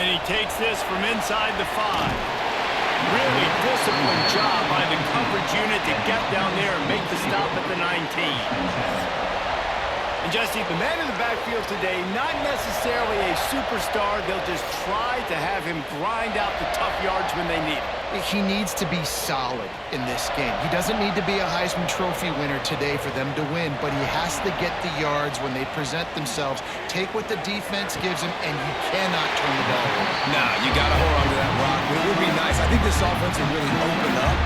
And he takes this from inside the 5. Really disciplined job by the coverage unit to get down there and make the stop at the 19. And Jesse, the man in the backfield today, not necessarily a superstar. They'll just try to have him grind out the tough yards when they need it. He needs to be solid in this game. He doesn't need to be a Heisman Trophy winner today for them to win, but he has to get the yards when they present themselves. Take what the defense gives him, and you cannot turn the ball over. Nah, you got to hold on to that rock. It would be nice. I think this offense would really open up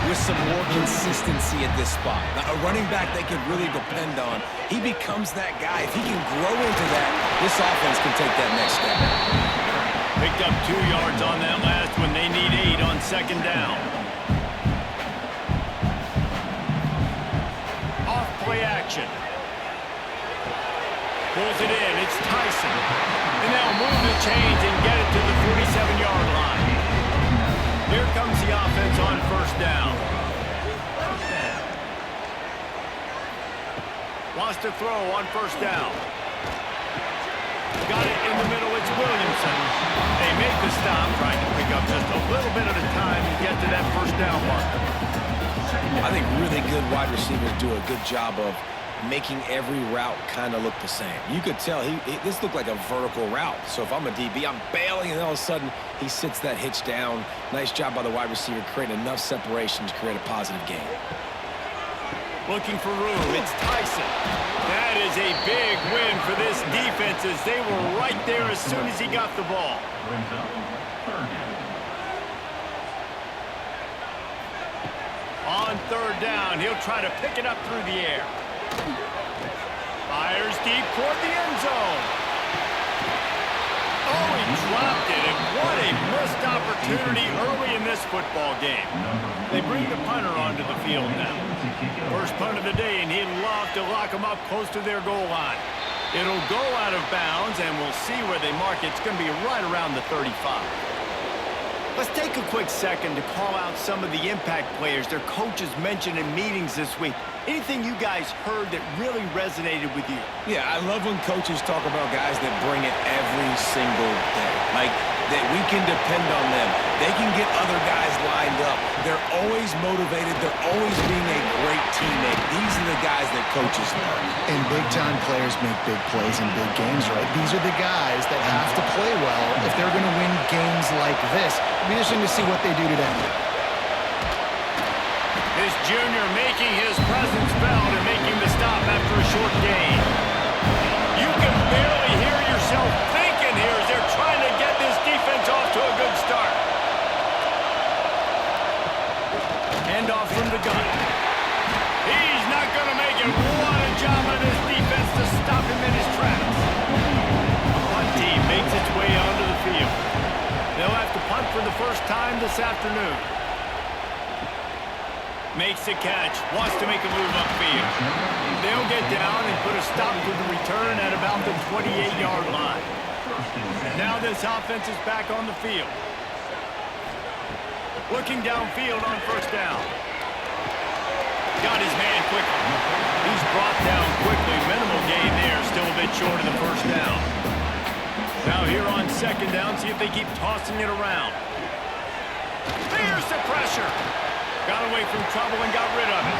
with some more consistency at this spot. Now, a running back they can really depend on. He becomes that guy. If he can grow into that, this offense can take that next step. Picked up 2 yards on that last one. They need 8 on second down. Off play action. Pulls it in. It's Tyson. And they'll move the chains and get it to the 47-yard line. Here comes the offense on first down. Wants to throw on first down. Got it in the middle. It's Williamson. They make the stop, trying to pick up just a little bit at a time to get to that first down mark. I think really good wide receivers do a good job of making every route kind of look the same. You could tell this looked like a vertical route. So if I'm a DB, I'm bailing, and all of a sudden he sits that hitch down. Nice job by the wide receiver, creating enough separation to create a positive gain. Looking for room. It's Tyson. That is a big win for this defense as they were right there as soon as he got the ball. On third down, he'll try to pick it up through the air. Fires deep toward the end zone. Oh, he dropped it, and what a missed opportunity early in this football game. They bring the punter onto the field now. First punt of the day, and he'd love to lock them up close to their goal line. It'll go out of bounds, and we'll see where they mark it. It's going to be right around the 35. Let's take a quick second to call out some of the impact players their coaches mentioned in meetings this week. Anything you guys heard that really resonated with you? Yeah, I love when coaches talk about guys that bring it every single day. Like, that we can depend on them. They can get other guys lined up. They're always motivated. They're always being a great teammate. These are the guys that coaches love. And big-time players make big plays in big games, right? These are the guys that have to play well if they're going to win games like this. It'll be interesting to see what they do today. This junior making his presence felt and making the stop after a short gain. You can barely hear yourself thinking here as they're trying to get this defense off to a good start. Handoff from the gun. He's not going to make it. What a job by this defense to stop him in his tracks. Punt team makes its way onto the field. They'll have to punt for the first time this afternoon. Makes the catch, wants to make a move upfield. They'll get down and put a stop to the return at about the 28-yard line. Now this offense is back on the field. Looking downfield on first down. Got his man quickly. He's brought down quickly. Minimal gain there, still a bit short of the first down. Now here on second down, see if they keep tossing it around. There's the pressure. Got away from trouble and got rid of it.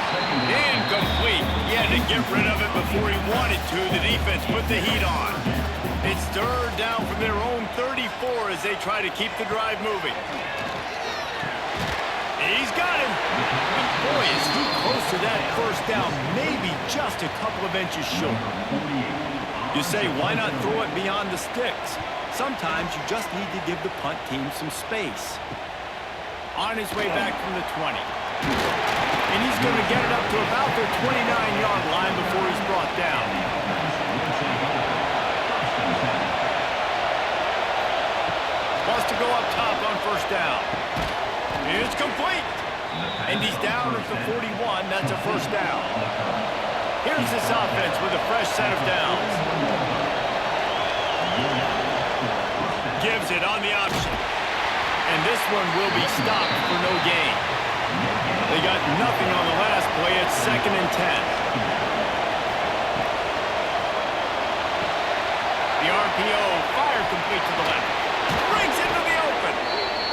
Incomplete. He had to get rid of it before he wanted to. The defense put the heat on. It's third down from their own 34 as they try to keep the drive moving. He's got him. And boy, is he close to that first down. Maybe just a couple of inches short. You say, why not throw it beyond the sticks? Sometimes you just need to give the punt team some space. On his way back from the 20. And he's going to get it up to about the 29-yard line before he's brought down. Wants to go up top on first down. It's complete. And he's down at the 41. That's a first down. Here's this offense with a fresh set of downs. Gives it on the option. And this one will be stopped for no gain. They got nothing on the last play. It's 2nd and 10. The RPO fired complete to the left. Brings it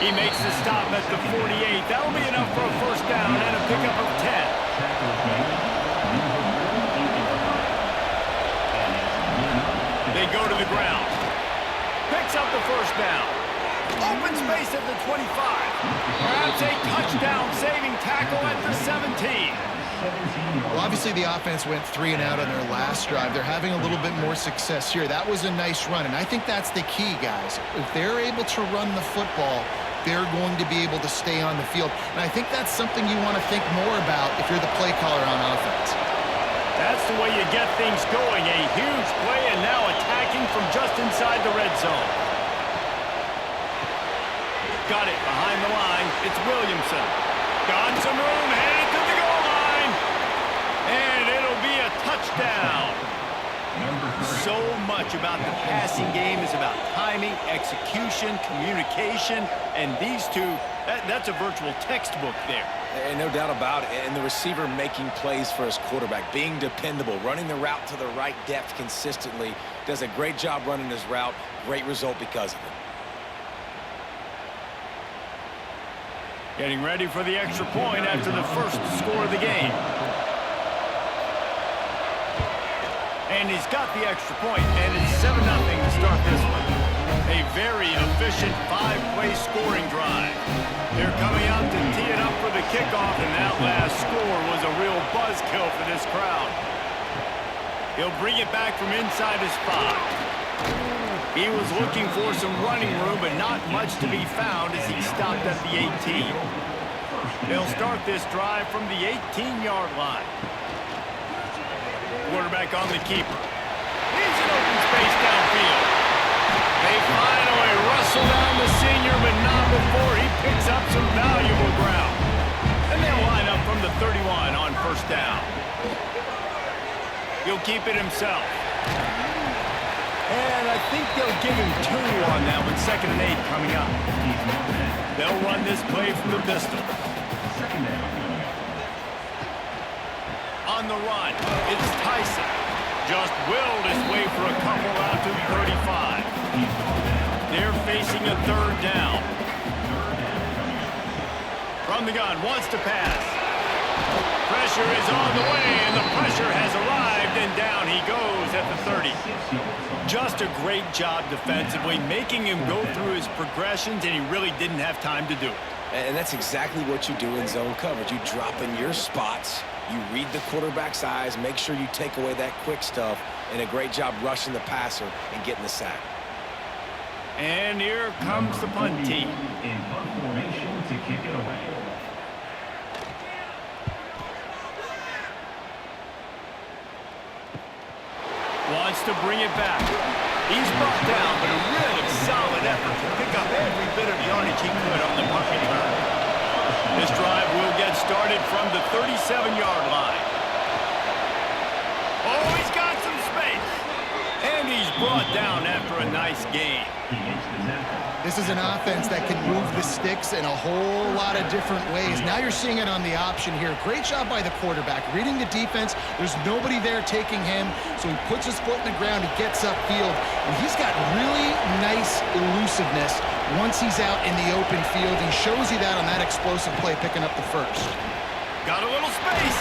He makes the stop at the 48. That'll be enough for a first down and a pickup of 10. They go to the ground. Picks up the first down. Open space at the 25. Perhaps a touchdown-saving tackle at the 17. Well, obviously the offense went 3 and out on their last drive. They're having a little bit more success here. That was a nice run, and I think that's the key, guys. If they're able to run the football, they're going to be able to stay on the field. And I think that's something you want to think more about if you're the play caller on offense. That's the way you get things going. A huge play, and now attacking from just inside the red zone. Got it behind the line. It's Williamson. Got some room, headed to the goal line. And it'll be a touchdown. So much about the passing game is about timing, execution, communication, and these two, that's a virtual textbook there. And no doubt about it. And the receiver making plays for his quarterback, being dependable, running the route to the right depth consistently, does a great job running his route. Great result because of it. Getting ready for the extra point after the first score of the game. And he's got the extra point, and it's 7-0 to start this one. A very efficient 5-play scoring drive. They're coming out to tee it up for the kickoff, and that last score was a real buzzkill for this crowd. He'll bring it back from inside his 5. He was looking for some running room, but not much to be found as he stopped at the 18. They'll start this drive from the 18-yard line. Quarterback on the keeper. He's in open space downfield. They finally rustle down the senior, but not before he picks up some valuable ground. And they'll line up from the 31 on first down. He'll keep it himself. And I think they'll give him 2 on that one. 2nd and 8 coming up. They'll run this play from the pistol. On the run, it's Tyson. Just willed his way for a couple out to the 35. They're facing a 3rd down. From the gun, wants to pass. Pressure is on the way, and the pressure has arrived, and down he goes at the 30. Just a great job defensively, making him go through his progressions, and he really didn't have time to do it. And that's exactly what you do in zone coverage. You drop in your spots, you read the quarterback's eyes, make sure you take away that quick stuff, and a great job rushing the passer and getting the sack. And here comes the punt team. In punt formation to kick it away. Wants to bring it back. He's brought down, but a really solid effort to pick up every bit of yardage he could on the punt return. This drive will get started from the 37-yard line. Oh, he's got some space. And he's brought down after a nice gain. This is an offense that can move the sticks in a whole lot of different ways. Now you're seeing it on the option here. Great job by the quarterback. Reading the defense, there's nobody there taking him, so he puts his foot in the ground, he gets upfield, and he's got really nice elusiveness once he's out in the open field. He shows you that on that explosive play, picking up the first. Got a little space.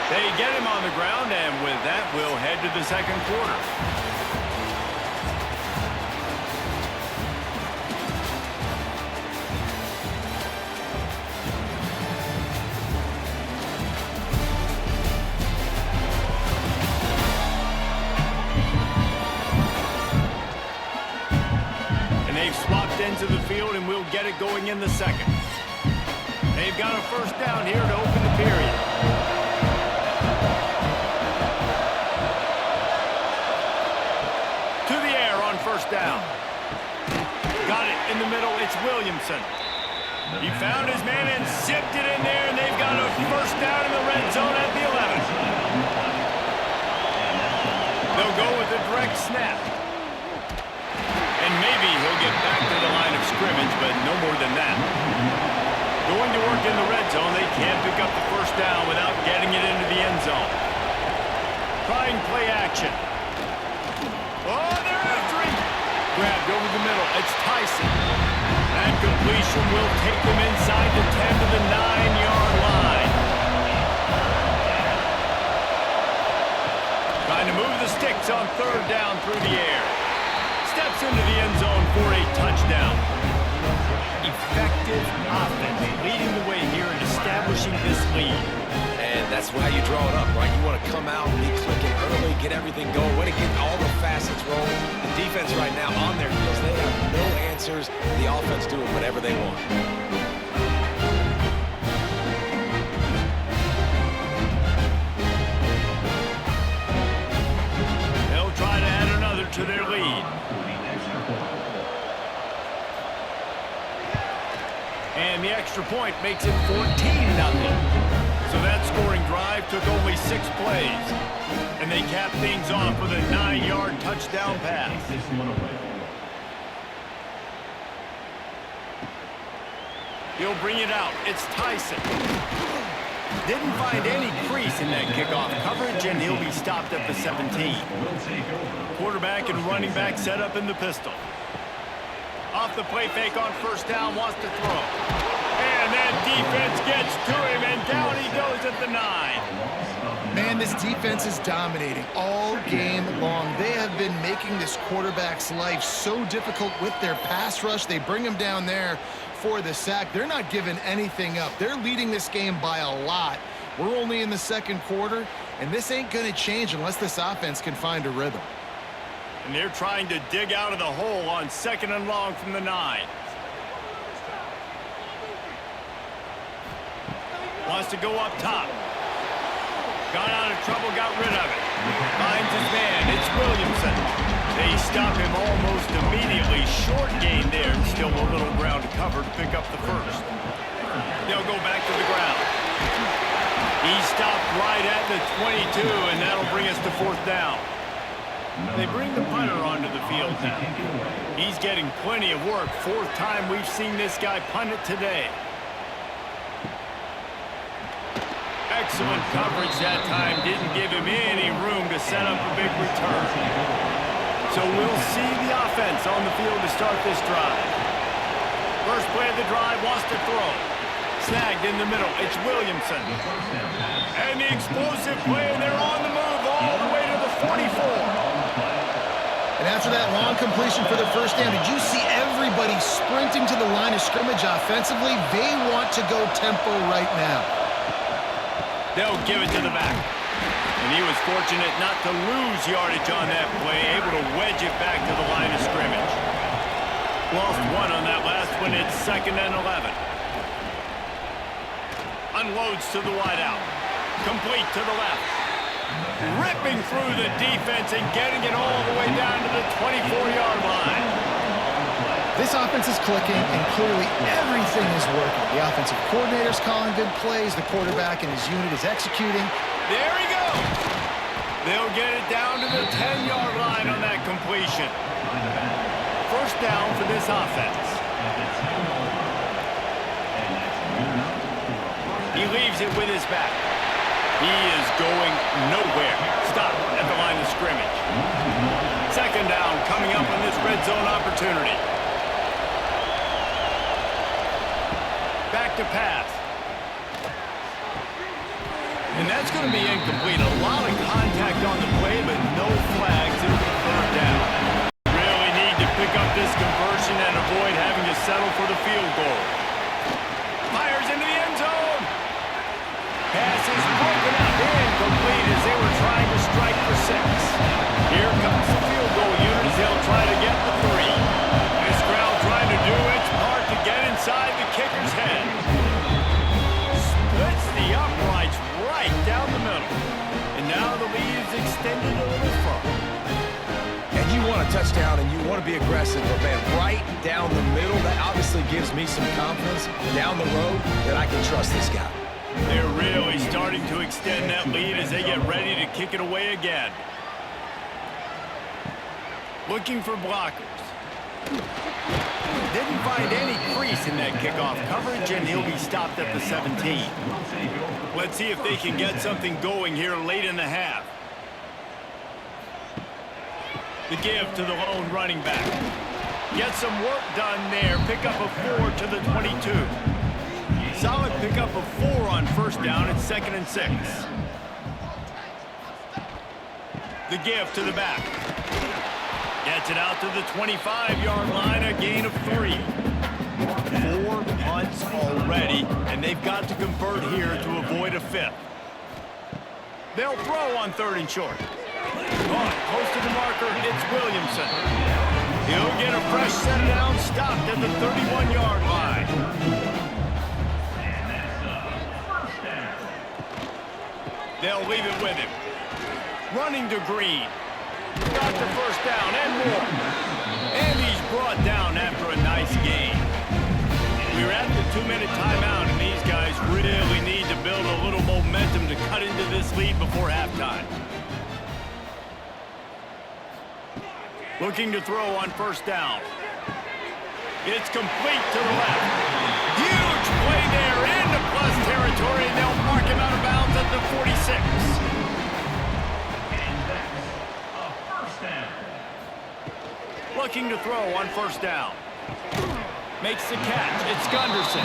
They get him on the ground, and with that, we'll head to the second quarter. Into the field, and we'll get it going in the second. They've got a first down here to open the period. To the air on first down. Got it in the middle. It's Williamson. He found his man and zipped it in there, and they've got a first down in the red zone at the 11. They'll go with a direct snap. And maybe he'll get back to the line of scrimmage, but no more than that. Going to work in the red zone, they can't pick up the first down without getting it into the end zone. Trying play action. Oh, they're after him. Grabbed over the middle. It's Tyson. And complete. completion will take them inside the 10 to the 9-yard line. Trying to move the sticks on third down through the air. Steps into the end zone for a touchdown. Effective offense leading the way here and establishing this lead. And that's how you draw it up, right? You want to come out, be clicking early, get everything going, want to get all the facets rolling. The defense right now on their heels, they have no answers. The offense doing whatever they want. They'll try to add another to their lead. And the extra point makes it 14-0. So that scoring drive took only 6 plays. And they cap things off with a 9-yard touchdown pass. He'll bring it out. It's Tyson. Didn't find any crease in that kickoff coverage, and he'll be stopped at the 17. Quarterback and running back set up in the pistol. Off the play fake on first down, wants to throw. And that defense gets to him, and down he goes at the 9. Man, this defense is dominating all game long. They have been making this quarterback's life so difficult with their pass rush. They bring him down there for the sack. They're not giving anything up. They're leading this game by a lot. We're only in the second quarter, and this ain't going to change unless this offense can find a rhythm. And they're trying to dig out of the hole on 2nd and long from the 9. Wants to go up top. Got out of trouble, got rid of it. Finds his man, it's Williamson. They stop him almost immediately. Short gain there, still a little ground to cover to pick up the first. They'll go back to the ground. He stopped right at the 22, and that'll bring us to 4th down. They bring the punter onto the field now. He's getting plenty of work. 4th time we've seen this guy punt it today. Excellent coverage that time. Didn't give him any room to set up a big return. So we'll see the offense on the field to start this drive. First play of the drive, wants to throw. Snagged in the middle. It's Williamson. And the explosive play, and they're on the move all the way to the 44. And after that long completion for the first down, did you see everybody sprinting to the line of scrimmage offensively? They want to go tempo right now. They'll give it to the back. And he was fortunate not to lose yardage on that play, able to wedge it back to the line of scrimmage. Lost 1 on that last one. It's 2nd and 11. Unloads to the wideout. Complete to the left. Ripping through the defense and getting it all the way down to the 24-yard line. This offense is clicking, and clearly everything is working. The offensive coordinator's calling good plays. The quarterback and his unit is executing. There he goes. They'll get it down to the 10-yard line on that completion. First down for this offense. He leaves it with his back. He is going nowhere. Stop at the line of scrimmage. Second down coming up on this red zone opportunity. Back to pass. And that's going to be incomplete. A lot of contact on the play, but no flags. It'll be 3rd down. Really need to pick up this conversion and avoid having to settle for the field goal. Fires into the end zone. Pass is broken up, incomplete as they were trying to strike for 6. Here comes the field goal unit. They'll try to get the 3. This crowd trying to do its part to get inside the kicker's head. Splits the uprights right down the middle. And now the lead is extended a little further. And you want a touchdown and you want to be aggressive, but man, right down the middle, that obviously gives me some confidence down the road that I can trust this guy. They're really starting to extend that lead as they get ready to kick it away again. Looking for blockers. Didn't find any crease in that kickoff coverage, and he'll be stopped at the 17. Let's see if they can get something going here late in the half. The give to the lone running back. Get some work done there. Pick up a 4 to the 22. Solid pickup of 4 on first down. It's 2nd and 6. The give to the back. Gets it out to the 25-yard line, a gain of 3. 4 punts already, and they've got to convert here to avoid a 5th. They'll throw on 3rd and short. Close to the marker, it's Williamson. He'll get a fresh set down, stopped at the 31-yard line. They'll leave it with him. Running to Green. Got the first down and more. And he's brought down after a nice gain. We're at the 2-minute timeout, and these guys really need to build a little momentum to cut into this lead before halftime. Looking to throw on first down. It's complete to the left. Huge play there into plus territory, and they'll mark him out of bounds at the 46. Looking to throw on first down. Makes the catch. It's Gunderson.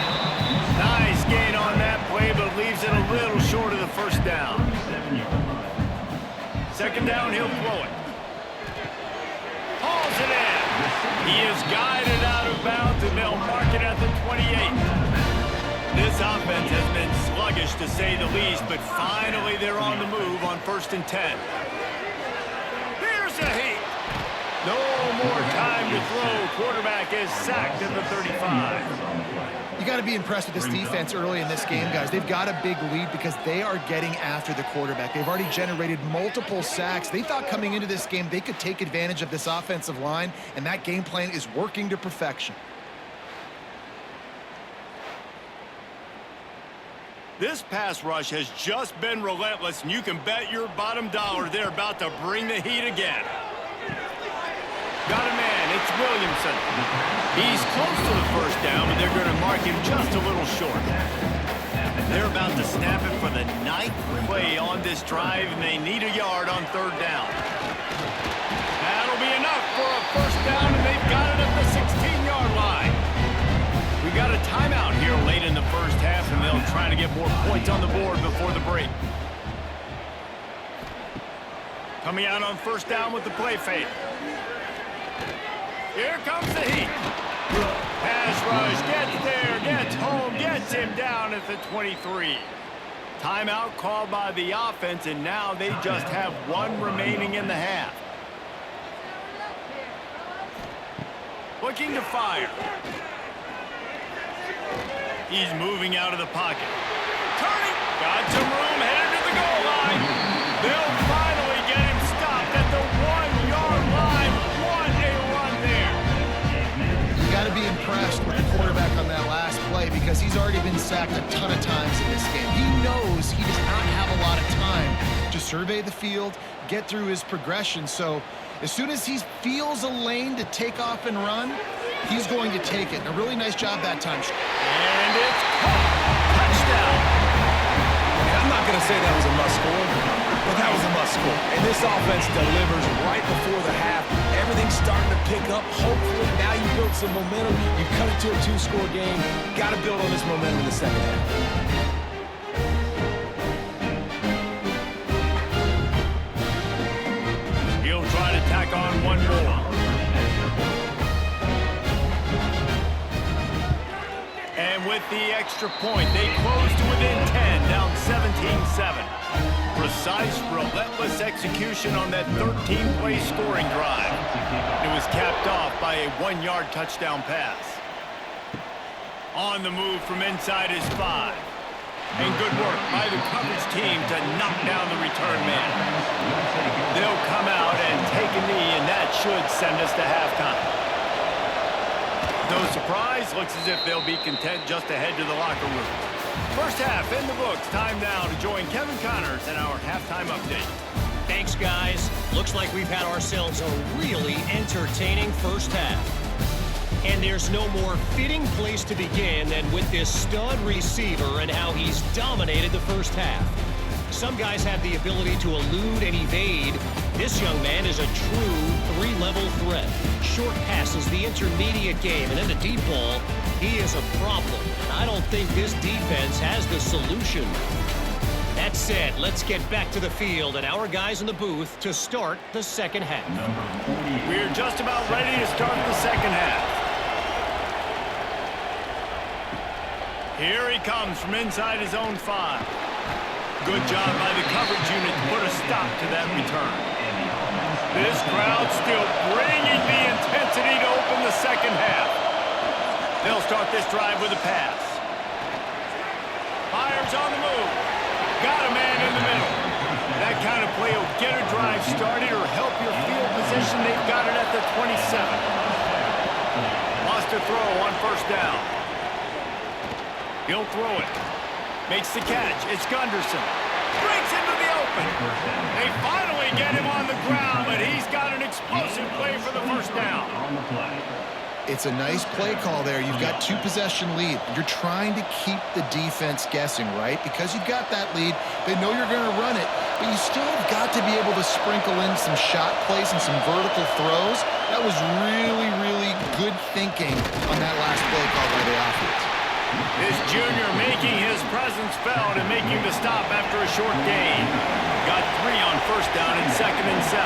Nice gain on that play, but leaves it a little short of the first down. 2nd down, he'll throw it. Hauls it in. He is guided out of bounds, and they'll mark it at the 28. This offense has been sluggish, to say the least, but finally they're on the move on 1st and 10. Here's a heat. No more time to throw. Quarterback is sacked at the 35. You got to be impressed with this defense early in this game, guys. They've got a big lead because they are getting after the quarterback. They've already generated multiple sacks. They thought coming into this game they could take advantage of this offensive line, and that game plan is working to perfection. This pass rush has just been relentless, and you can bet your bottom dollar they're about to bring the heat again. Got a man, it's Williamson. He's close to the first down, but they're going to mark him just a little short. They're about to snap it for the 9th play on this drive, and they need a yard on 3rd down. That'll be enough for a first down, and they've got it at the 16-yard line. We got a timeout here late in the first half, and they'll try to get more points on the board before the break. Coming out on first down with the play fake. Here comes the heat. Pass rush, gets there, gets home, gets him down at the 23. Timeout called by the offense, and now they just have 1 remaining in the half. Looking to fire. He's moving out of the pocket. Turning, got some room, headed to the goal line. They'll finally get him stopped at the 1-yard line. What a run there. You got to be impressed with the quarterback on that last play because he's already been sacked a ton of times in this game. He knows he does not have a lot of time to survey the field, get through his progression. So as soon as he feels a lane to take off and run, he's going to take it. And a really nice job that time. And it's caught. Touchdown. I'm not going to say that was a must-score, but that was a must-score. And this offense delivers right before the half. Everything's starting to pick up. Hopefully, now you build some momentum. You cut it to a 2-score game. Got to build on this momentum in the second half. He'll try to tack on one more. And with the extra point, they close to within 10, down 17-7. Precise, relentless execution on that 13-play scoring drive. It was capped off by a 1-yard touchdown pass. On the move from inside his 5. And good work by the coverage team to knock down the return man. They'll come out and take a knee, and that should send us to halftime. No surprise, looks as if they'll be content just to head to the locker room. First half in the books. Time now to join Kevin Connors in our halftime update. Thanks, guys. Looks like we've had ourselves a really entertaining first half. And there's no more fitting place to begin than with this stud receiver and how he's dominated the first half. Some guys have the ability to elude and evade. This young man is a true three-level threat. Short passes, the intermediate game, and then the deep ball. He is a problem. I don't think this defense has the solution. That said, let's get back to the field and our guys in the booth to start the second half. We're just about ready to start the second half. Here he comes from inside his own 5. Good job by the coverage unit to put a stop to that return. This crowd still bringing the intensity to open the second half. They'll start this drive with a pass. Fires on the move. Got a man in the middle. That kind of play will get a drive started or help your field position. They've got it at the 27. Lost a throw on first down. He'll throw it. Makes the catch. It's Gunderson. Breaks into the open. They finally get him on the ground, but he's got an explosive play for the first down. It's a nice play call there. You've got 2-possession lead. You're trying to keep the defense guessing, right? Because you've got that lead. They know you're going to run it, but you still have got to be able to sprinkle in some shot plays and some vertical throws. That was really, really good thinking on that last play call by the offense. This junior making his presence felt and making the stop after a short gain. Got 3 on first down and 2nd and 7.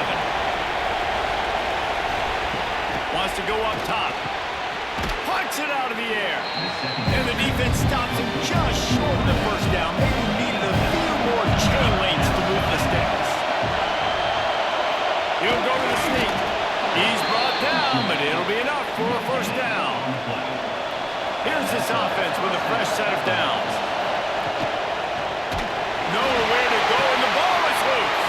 Wants to go up top. Punts it out of the air. And the defense stops him just short of the first down. Maybe needed a few more chain links to move the sticks. He'll go to the sneak. He's brought down, but it'll be enough for a first down. Here's this offense with a fresh set of downs. Nowhere to go, and the ball is loose.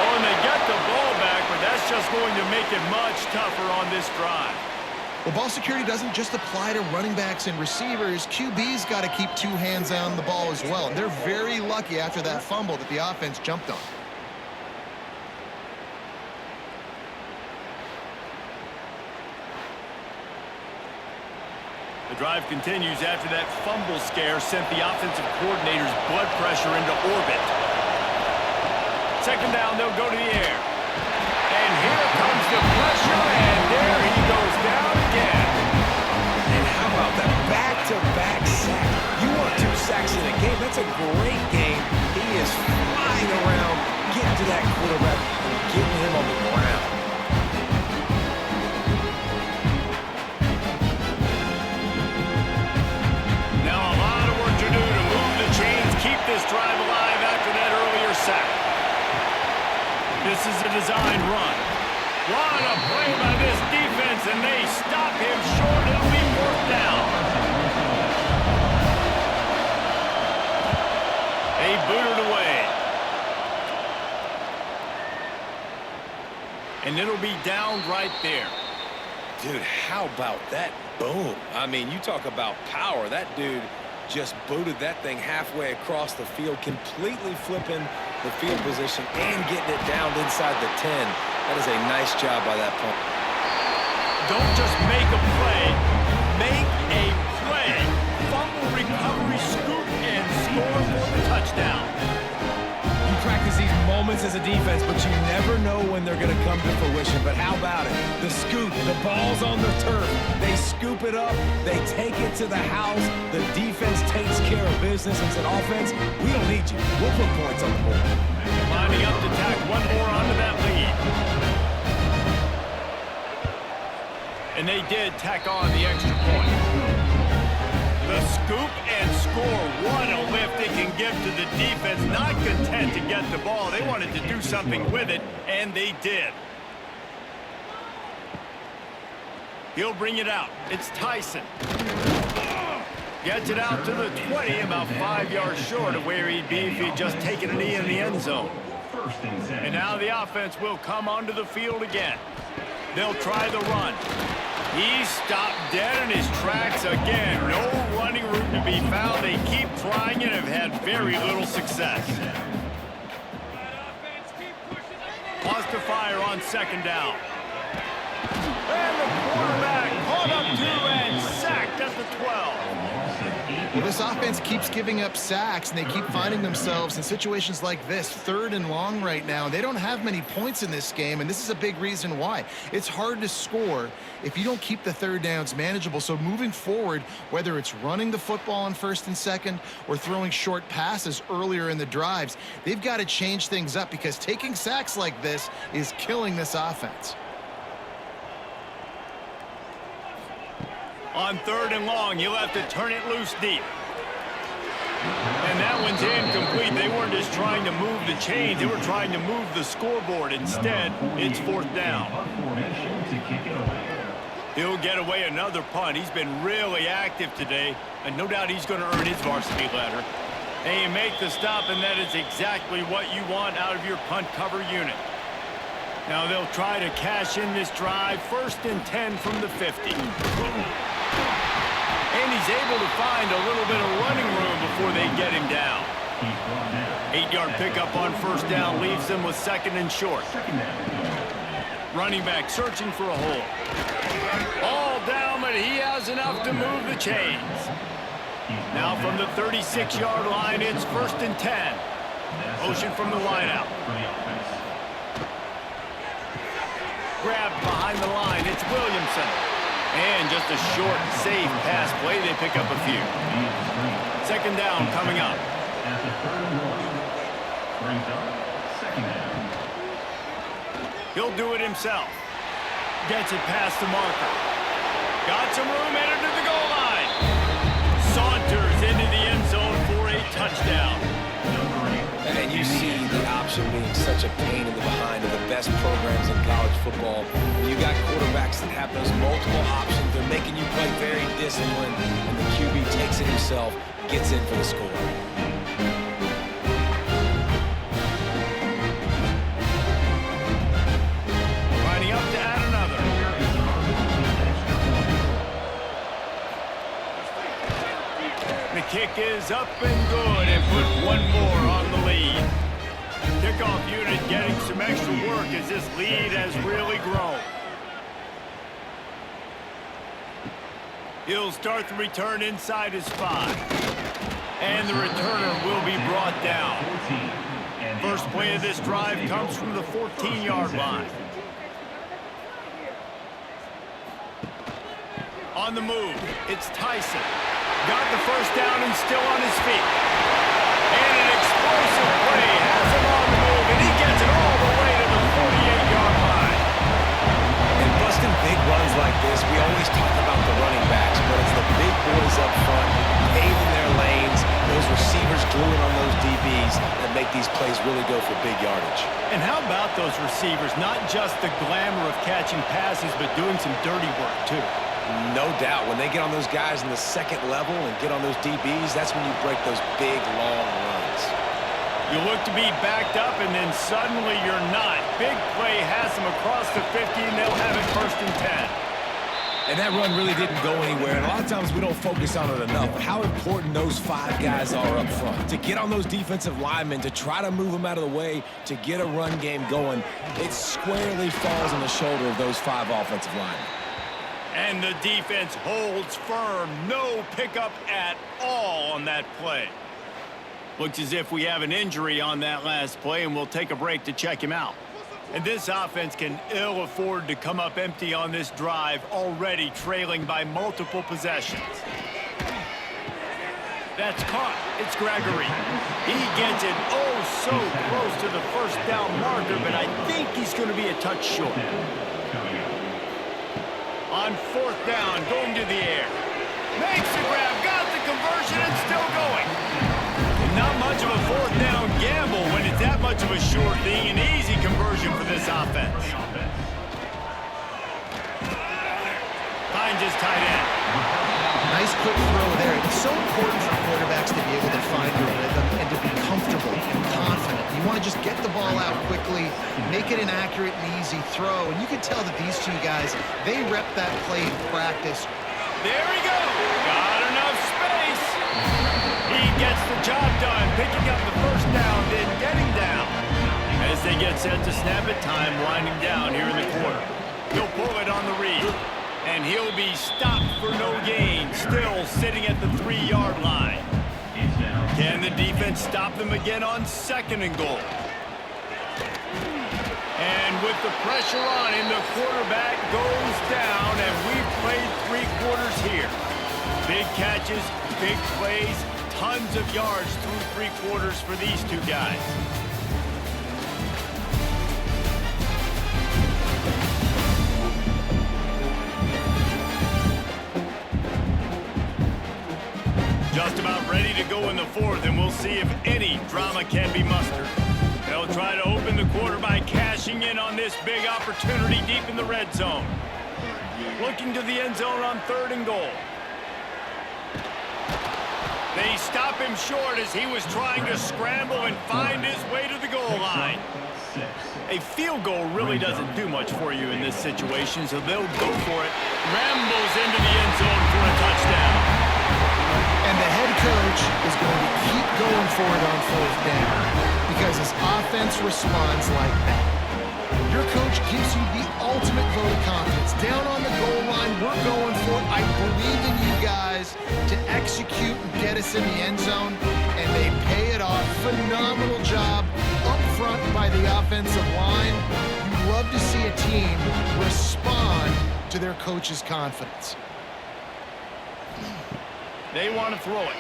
Oh, and they get the ball back, but that's just going to make it much tougher on this drive. Well, ball security doesn't just apply to running backs and receivers. QB's got to keep 2 hands on the ball as well. And they're very lucky after that fumble that the offense jumped on. The drive continues after that fumble scare sent the offensive coordinator's blood pressure into orbit. Second down, they'll go to the air. And here comes the pressure, and there he goes down again. And how about that back-to-back sack? You want 2 sacks in a game? That's a great game. He is flying around, getting to that quarterback, and getting him on the ground. Keep this drive alive after that earlier sack. This is a design run. What a play by this defense, and they stop him short. It'll be 4th down. They boot it away. And it'll be down right there. Dude, how about that boom? I mean, you talk about power. That dude just booted that thing halfway across the field, completely flipping the field position and getting it down inside the 10. That is a nice job by that point. Don't just make a play, make a play. Fumble recovery, scoop, and score for the touchdown. You practice these moments as a defense, but you never know when they're going to come to fruition. But how about it? The scoop, the ball's on the turf. They scoop it up. They take it to the house. The defense takes care of business and said, offense, we don't need you. We'll put points on the board. Lining up to tack one more onto that lead. And they did tack on the extra point. The scoop and score. What a lift it can give to the defense. Not content to get the ball. They wanted to do something with it, and they did. He'll bring it out. It's Tyson. Gets it out to the 20, about 5 yards short of where he'd be if he'd just taken a knee in the end zone. And now the offense will come onto the field again. They'll try the run. He's stopped dead in his tracks again. No running route to be found. They keep trying and have had very little success. Wants to fire on second down. And the quarterback caught up to and sacked at the 12. Well, this offense keeps giving up sacks, and they keep finding themselves in situations like this, 3rd and long right now. They don't have many points in this game, and this is a big reason why. It's hard to score if you don't keep the 3rd downs manageable. So moving forward, whether it's running the football on 1st and 2nd or throwing short passes earlier in the drives, they've got to change things up because taking sacks like this is killing this offense. On 3rd and long, you'll have to turn it loose deep. And that one's incomplete. They weren't just trying to move the chains. They were trying to move the scoreboard. Instead, it's 4th down. He'll get away another punt. He's been really active today, and no doubt he's going to earn his varsity letter. And you make the stop, and that is exactly what you want out of your punt cover unit. Now they'll try to cash in this drive. 1st and 10 from the 50. And he's able to find a little bit of running room before they get him down. 8-yard pickup on 1st down leaves them with 2nd and short. Running back searching for a hole. All down, but he has enough to move the chains. Now from the 36-yard line, it's 1st and 10. Motion from the wideout. Grabbed behind the line, it's Williamson. And just a short, safe pass play. They pick up a few. 2nd down coming up. He'll do it himself. Gets it past the marker. Got some room, headed to the goal line. Saunters into the end zone for a touchdown. And you see the option being such a pain in the behind of the best programs in college football. When you got quarterbacks that have those multiple options, they're making you play very disciplined, and the QB takes it himself, gets in for the score. Lining up to add another. The kick is up and good, and put one more on the lead. Kickoff unit getting some extra work as this lead has really grown. He'll start the return inside his 5. And the returner will be brought down. First play of this drive comes from the 14-yard line. On the move, it's Tyson. Got the 1st down and still on his feet. And an explosive play has him on the move, and he gets it all the way to the 48-yard line. And busting big runs like this, we always talk about the running backs, but it's the big boys up front, paving their lanes, those receivers gluing on those DBs that make these plays really go for big yardage. And how about those receivers? Not just the glamour of catching passes, but doing some dirty work, too. No doubt. When they get on those guys in the 2nd level and get on those DBs, that's when you break those big, long runs. You look to be backed up, and then suddenly you're not. Big play has them across the 50, and they'll have it 1st and 10. And that run really didn't go anywhere. And a lot of times we don't focus on it enough. But how important those 5 guys are up front. To get on those defensive linemen, to try to move them out of the way, to get a run game going, it squarely falls on the shoulder of those 5 offensive linemen. And the defense holds firm. No pickup at all on that play. Looks as if we have an injury on that last play, and we'll take a break to check him out. And this offense can ill afford to come up empty on this drive, already trailing by multiple possessions. That's caught. It's Gregory. He gets it oh so close to the 1st down marker, but I think he's going to be a touch short. On 4th down, going to the air. Makes the grab, got the conversion, and still going. And not much of a 4th down gamble when it's that much of a short thing. An easy conversion for this offense. Finds his tight end. Nice quick throw there. It's so important for quarterbacks to be able to find your rhythm and to be comfortable and confident. You want to just get the ball out quickly, make it an accurate and easy throw. And you can tell that these 2 guys, they rep that play in practice. There he goes. Got enough space. He gets the job done, picking up the 1st down, then getting down. As they get set to snap it, time winding down here in the quarter. He'll pull it on the read. And he'll be stopped for no gain, still sitting at the 3-yard line. Can the defense stop them again on 2nd and goal? And with the pressure on him, the quarterback goes down, and we've played 3 quarters here. Big catches, big plays, tons of yards through 3 quarters for these 2 guys. Just about ready to go in the 4th, and we'll see if any drama can be mustered. They'll try to open the quarter by cashing in on this big opportunity deep in the red zone. Looking to the end zone on 3rd and goal. They stop him short as he was trying to scramble and find his way to the goal line. A field goal really doesn't do much for you in this situation, so they'll go for it. Rambles into the end zone for a touchdown. And the head coach is going to keep going for it on 4th down because his offense responds like that. Your coach gives you the ultimate vote of confidence. Down on the goal line, we're going for it. I believe in you guys to execute and get us in the end zone, and they pay it off. Phenomenal job up front by the offensive line. You love to see a team respond to their coach's confidence. They want to throw it.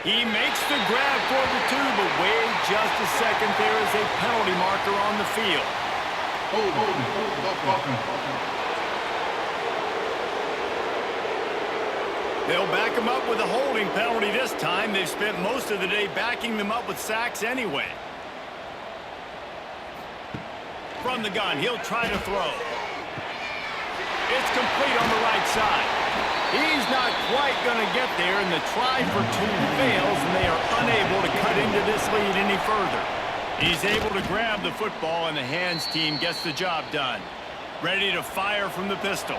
He makes the grab for the 2, but wait just a second. There is a penalty marker on the field. They'll back him up with a holding penalty this time. They've spent most of the day backing them up with sacks anyway. From the gun, he'll try to throw. It's complete on the right side. He's not quite going to get there, and the try for 2 fails, and they are unable to cut into this lead any further. He's able to grab the football, and the hands team gets the job done. Ready to fire from the pistol.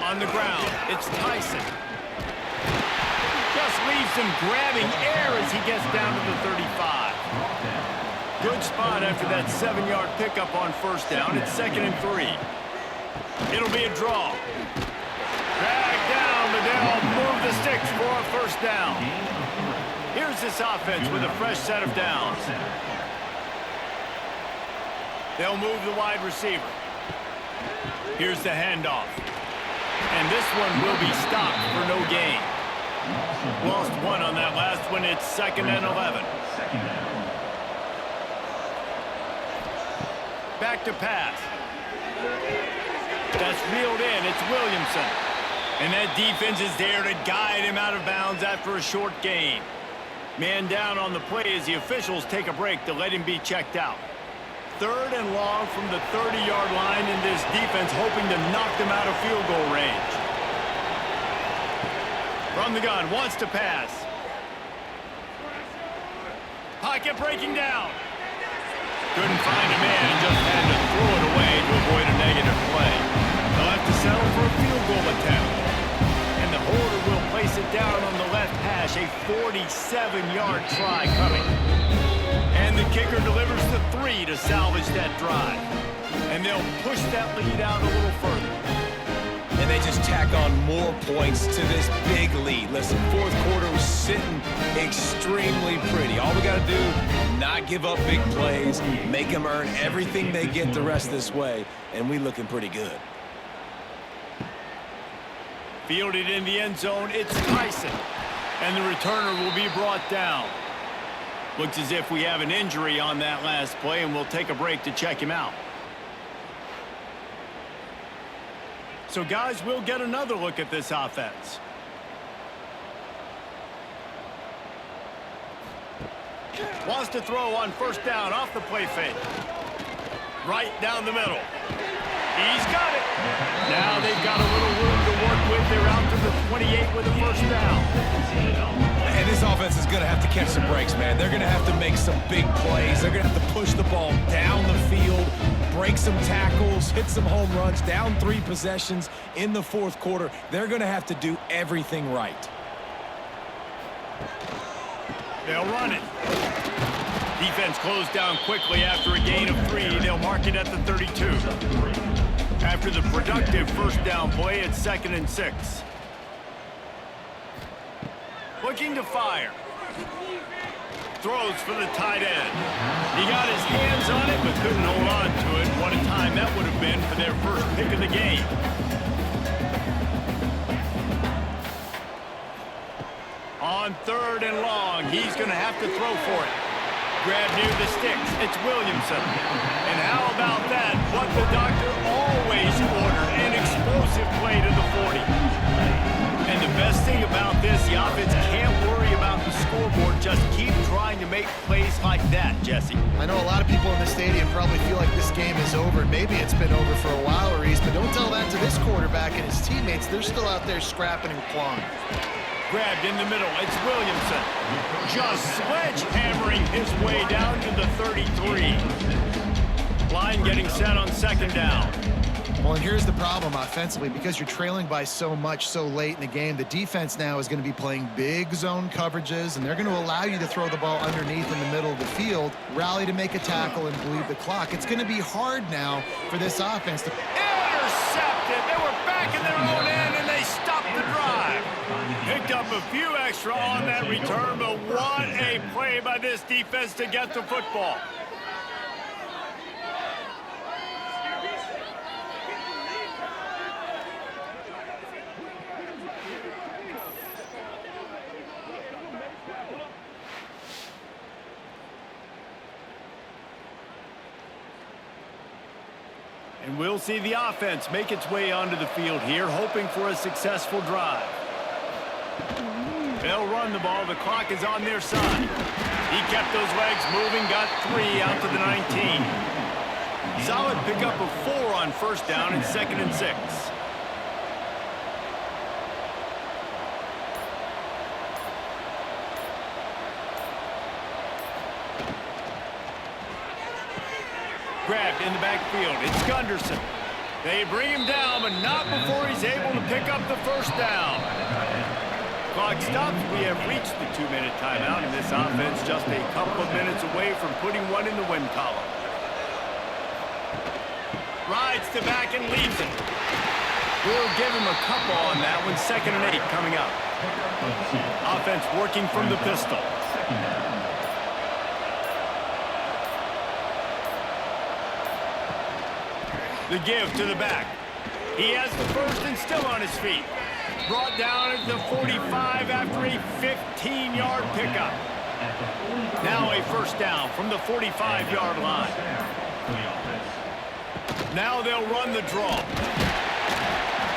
On the ground, it's Tyson. Just leaves him grabbing air as he gets down to the 35. Good spot after that 7-yard pickup on 1st down. It's 2nd and 3. It'll be a draw. Drag down, but they'll move the sticks for a 1st down. Here's this offense with a fresh set of downs. They'll move the wide receiver. Here's the handoff. And this one will be stopped for no gain. Lost 1 on that last one. It's 2nd and 11. Back to pass. That's reeled in. It's Williamson. And that defense is there to guide him out of bounds after a short gain. Man down on the play as the officials take a break to let him be checked out. 3rd and long from the 30-yard line, and this defense hoping to knock them out of field goal range. From the gun, wants to pass. Pocket breaking down. Couldn't find a man and just had to throw it away to avoid a negative play. They'll have to settle for a field goal attempt. And the holder will place it down on the left hash, a 47-yard try coming. And the kicker delivers the 3 to salvage that drive. And they'll push that lead out a little further. And they just tack on more points to this big lead. Listen, 4th quarter was sitting extremely pretty. All we got to do, not give up big plays, make them earn everything they get the rest this way, and we looking pretty good. Fielded in the end zone, it's Tyson. And the returner will be brought down. Looks as if we have an injury on that last play, and we'll take a break to check him out. So, guys, we'll get another look at this offense. Wants to throw on 1st down off the play fake. Right down the middle. He's got it. Now they've got a little room to work with. They're out to the 28 with a 1st down. And this offense is going to have to catch some breaks, man. They're going to have to make some big plays. They're going to have to push the ball down the field, break some tackles, hit some home runs, down 3 possessions in the 4th quarter. They're going to have to do everything right. They'll run it. Defense closed down quickly after a gain of 3. They'll mark it at the 32. After the productive first down play, it's 2nd and 6. Looking to fire. Throws for the tight end. He got his hands on it, but couldn't hold on to it. What a time that would have been for their first pick of the game. On 3rd and long, he's going to have to throw for it. Grab near the sticks. It's Williamson. And how about that? What the doctor always ordered, an explosive play to the 40. And the best thing about this, the offense can't worry about the scoreboard. Just keep trying to make plays like that, Jesse. I know a lot of people in the stadium probably feel like this game is over. Maybe it's been over for a while, Reese, but don't tell that to this quarterback and his teammates. They're still out there scrapping and clawing. Grabbed in the middle. It's Williamson. Just sledgehammering his way down to the 33. Line getting set on 2nd down. Well, and here's the problem offensively. Because you're trailing by so much so late in the game, the defense now is going to be playing big zone coverages, and they're going to allow you to throw the ball underneath in the middle of the field, rally to make a tackle, and bleed the clock. It's going to be hard now for this offense to... Intercepted! They were back in their own end, and they stopped the drive. Picked up a few extra on that return, but what a play by this defense to get the football. And we'll see the offense make its way onto the field here, hoping for a successful drive. They'll run the ball. The clock is on their side. He kept those legs moving, got 3 out to the 19. Solid pickup of 4 on 1st down and 2nd and 6. Grabbed in the backfield. It's Gunderson. They bring him down, but not before he's able to pick up the 1st down. Clock stops. We have reached the 2-minute timeout, and this offense just a couple of minutes away from putting one in the win column. Rides to back and leaves it. We'll give him a couple on that one. 2nd and 8 coming up. Offense working from the pistol. The give to the back. He has the 1st and still on his feet. Brought down at the 45 after a 15-yard pickup. Now a 1st down from the 45-yard line. Now they'll run the draw.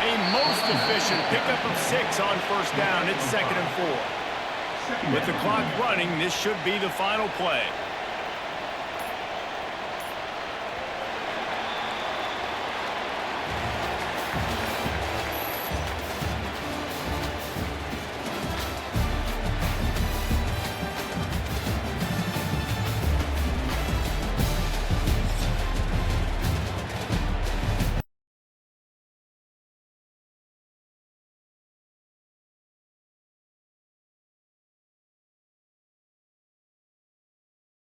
A most efficient pickup of 6 on 1st down. It's 2nd and 4. With the clock running, this should be the final play.